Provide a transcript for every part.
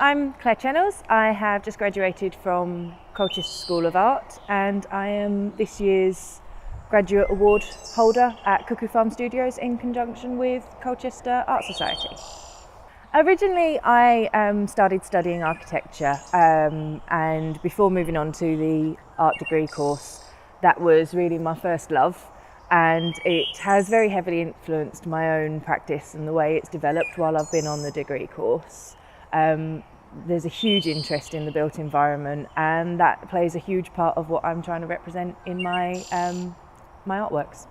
I'm Clare Chennells. I have just graduated from Colchester School of Art and I am this year's Graduate Award holder at Cuckoo Farm Studios in conjunction with Colchester Art Society. Originally I started studying architecture and before moving on to the art degree course, that was really my first love, and it has very heavily influenced my own practice and the way it's developed while I've been on the degree course. There's a huge interest in the built environment, and that plays a huge part of what I'm trying to represent in my artworks.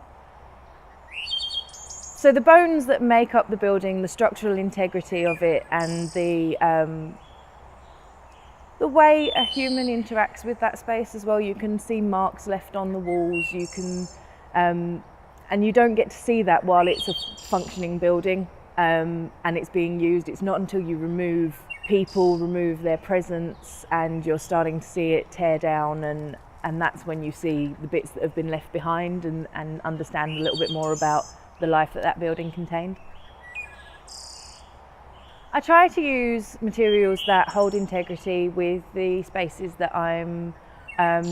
So the bones that make up the building, the structural integrity of it, and the way a human interacts with that space as well. You can see marks left on the walls. You can, and you don't get to see that while it's a functioning building and it's being used. It's not until you remove people, remove their presence, and you're starting to see it tear down, and that's when you see the bits that have been left behind and understand a little bit more about the life that building contained. I try to use materials that hold integrity with the spaces that I'm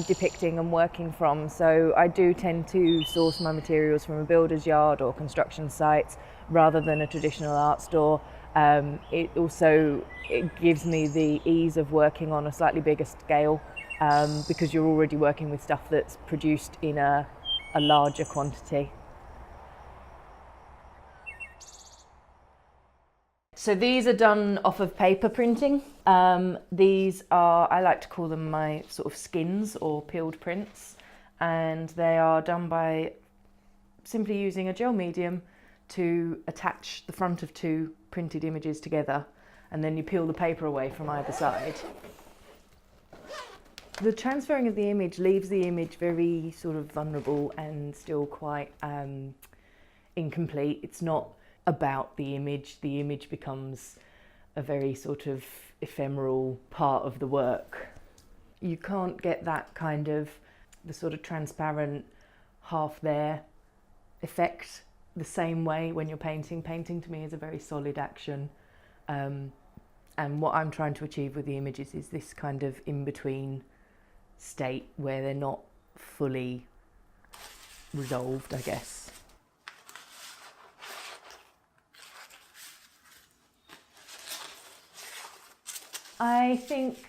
depicting and working from. So I do tend to source my materials from a builder's yard or construction sites rather than a traditional art store. It gives me the ease of working on a slightly bigger scale because you're already working with stuff that's produced in a larger quantity. So these are done off of paper printing. These are, I like to call them my sort of skins or peeled prints, and they are done by simply using a gel medium to attach the front of two printed images together, and then you peel the paper away from either side. The transferring of the image leaves the image very sort of vulnerable and still quite incomplete. It's not about the image becomes a very sort of ephemeral part of the work. You can't get that kind of the sort of transparent half there effect the same way when you're painting. Painting to me is a very solid action, and what I'm trying to achieve with the images is this kind of in-between state where they're not fully resolved, I guess. I think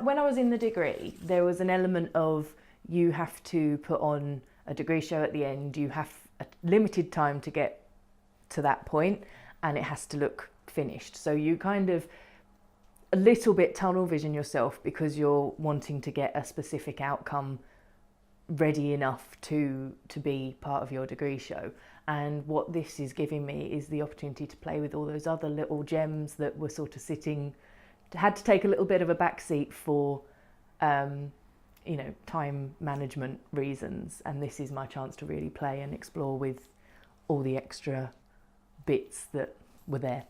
when I was in the degree, there was an element of you have to put on a degree show at the end. You have a limited time to get to that point, and it has to look finished. So you kind of a little bit tunnel vision yourself because you're wanting to get a specific outcome ready enough to be part of your degree show. And what this is giving me is the opportunity to play with all those other little gems that were sort of sitting, had to take a little bit of a backseat for time management reasons, and this is my chance to really play and explore with all the extra bits that were there.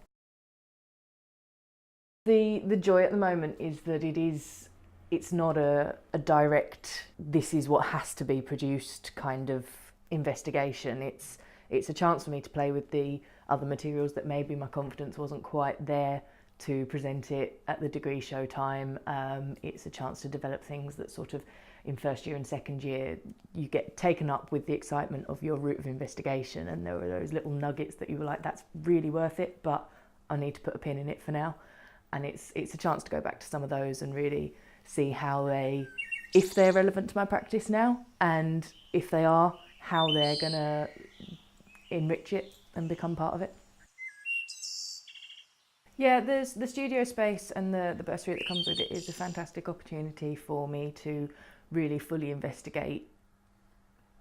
The joy at the moment is that it's not a direct, this is what has to be produced kind of investigation. It's a chance for me to play with the other materials that maybe my confidence wasn't quite there to present it at the degree show time. It's a chance to develop things that sort of in first year and second year you get taken up with the excitement of your route of investigation, and there were those little nuggets that you were like, that's really worth it, but I need to put a pin in it for now. And it's a chance to go back to some of those and really see how if they're relevant to my practice now, and if they are, how they're gonna enrich it and become part of it. Yeah, there's the studio space, and the bursary that comes with it is a fantastic opportunity for me to really fully investigate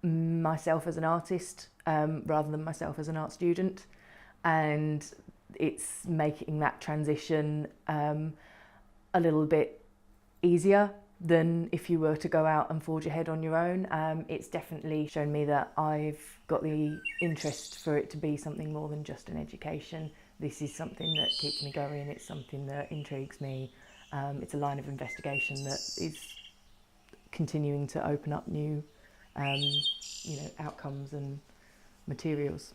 myself as an artist rather than myself as an art student, and it's making that transition a little bit easier than if you were to go out and forge ahead on your own. It's definitely shown me that I've got the interest for it to be something more than just an education. This is something that keeps me going, it's something that intrigues me. It's a line of investigation that is continuing to open up new outcomes and materials.